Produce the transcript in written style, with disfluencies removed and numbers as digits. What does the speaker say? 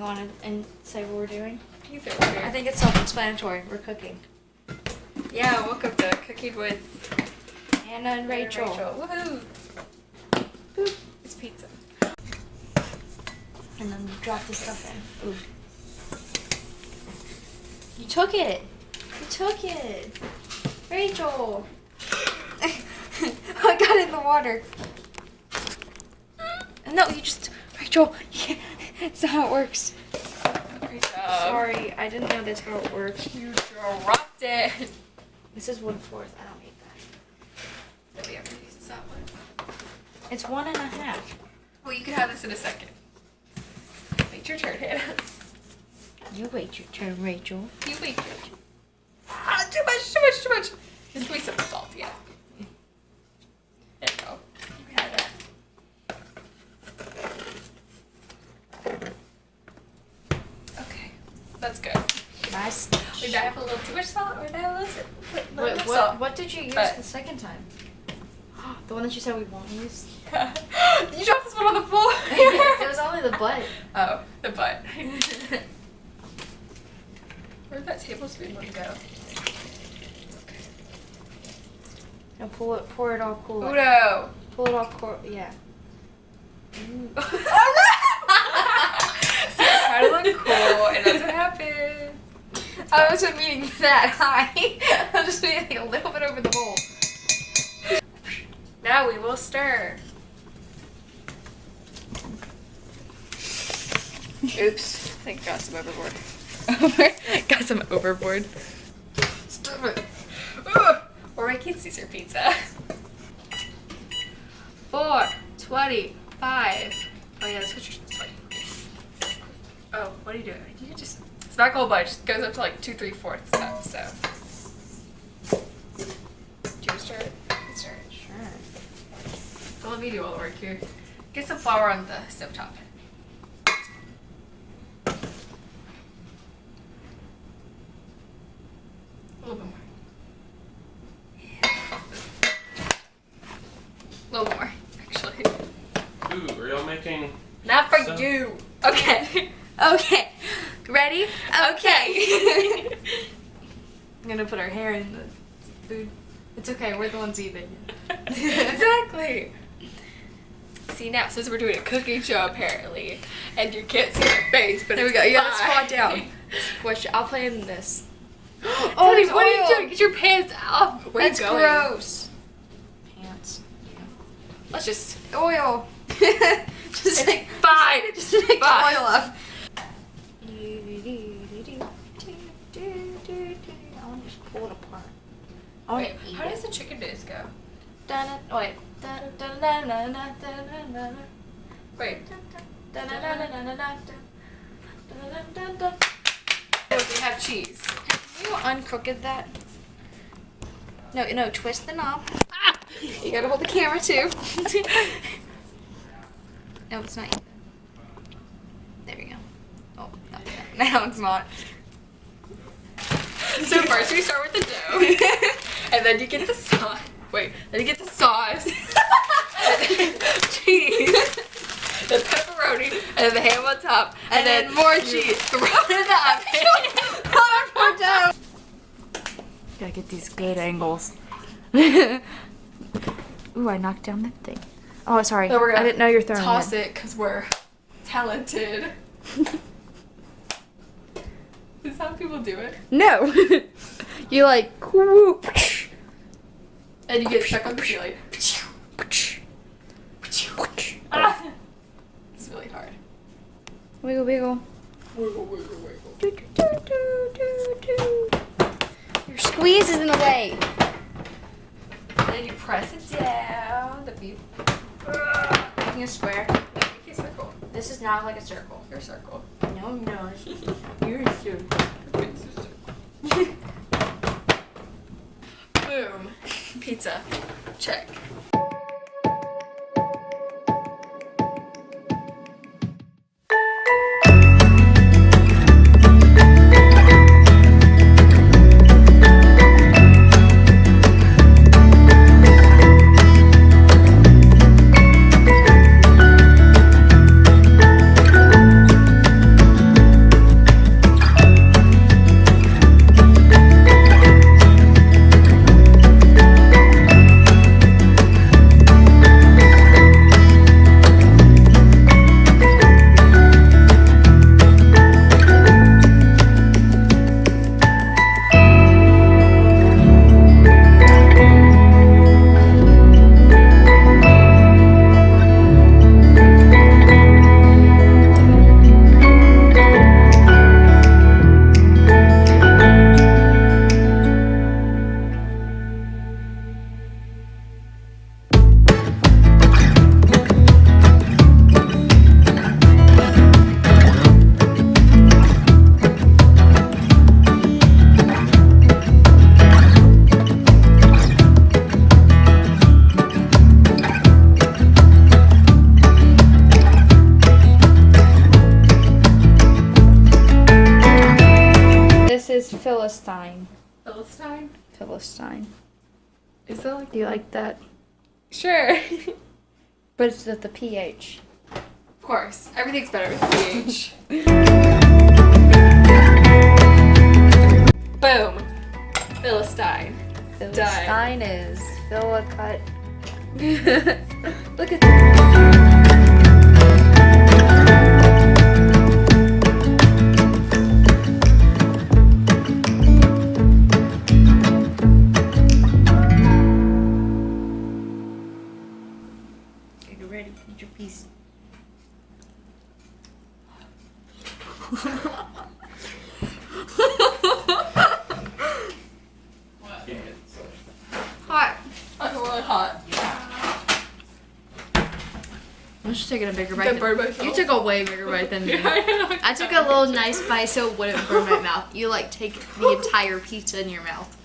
You want to and say what we're doing? You say what we're doing. I think it's self-explanatory. We're cooking. Yeah, welcome to Cooking with Hannah and Rachael. Woohoo! Boop. It's pizza. And then drop the stuff in. Ooh. You took it. You took it. Rachael. I got it in the water. No, you just... Rachael. Yeah, that's not how it works. Great job. Sorry, I didn't know that's how it works. You dropped it. This is 1/4. I don't need that. Nobody ever uses that one. It's 1.5. Well, you can have this in a second. Wait your turn, Hannah. You wait your turn, Rachael. You wait your turn. Ah, too much. Just give me some salt, yeah. There you go. You can have that. Okay, that's good. Nice. Did I have a little too much salt or did I have a little Wait, enough salt? what did you use But- the second time? The one that you said we won't use? You dropped this one on the floor. It was only the butt. Oh, the butt. Where'd that tablespoon one go? Now pour it all cool. Udo. Pull it all cool, yeah. So you're trying to look cool, and that's what happened. I wasn't meaning that high. I was just meaning a little bit over the bowl. Now we will stir. Oops. I think I got some overboard. Got some overboard. Stop it. Ooh, we're making Caesar pizza. 4:25. Oh yeah, that's what you're supposed to do. Oh, what are you doing? You can just... It's not whole bunch. It goes up to like 2 3/4 cup, so... Do you stir it? Stir it. Sure. So let me do all the work here. Get some flour on the stovetop. A little bit more. A little more, actually. Ooh, are y'all making... Not for So- you. Okay. Okay. Ready? Okay. I'm gonna put our hair in the food. It's okay, we're the ones eating. Exactly. See now, since we're doing a cooking show apparently, and you can't see my face, but There we it's go. You gotta fine. squat down. Squish. I'll play in this. Oh, there's what are you oil. doing? Get your pants off. Where That's you going? gross. Pants. Let's just. Oil. Just It's take, fine. just take the Fine. oil up. I want to just pull it apart. I want Wait, to eat how it. does the chicken disc go? Wait. Wait. Oh, they have cheese. Can you uncrooked that? No, twist the knob. Ah! You gotta hold the camera too. No, it's not even. There we go. Oh, no, now it's not. So first we start with the dough, and then you get the sauce. Wait, then you get the sauce, and then cheese, the pepperoni, and then the ham on top, and then more you cheese. throw it in the oven. More dough. Gotta get these good angles. Ooh, I knocked down that thing. Oh, sorry. So we're gonna I didn't know you were throwing Toss it. it because we're talented. Is that how people do it? No. You like whoop. And you get stuck on the ceiling. Ah. It's really hard. Wiggle, wiggle. Wiggle, wiggle, wiggle. Do, do, do, do, do, do. Your squeeze is in the way. And then you press it down. The beef. Making a square. Make a circle. This is not like a circle. Your circle. No, no. You're a circle. It's a circle. Boom. Pizza. Check. Philistine. Philistine? Philistine. Is that like... Do you like that? Sure. But it's with the PH. Of course. Everything's better with PH. Boom. Philistine. Philistine is Philicut. Look at Okay, get ready. Eat your piece. hot. I'm really hot. I'm just taking a bigger The bite. bird myself. You took a way bigger bite than me. I took a little nice bite so it wouldn't burn my mouth. You like take the entire pizza in your mouth.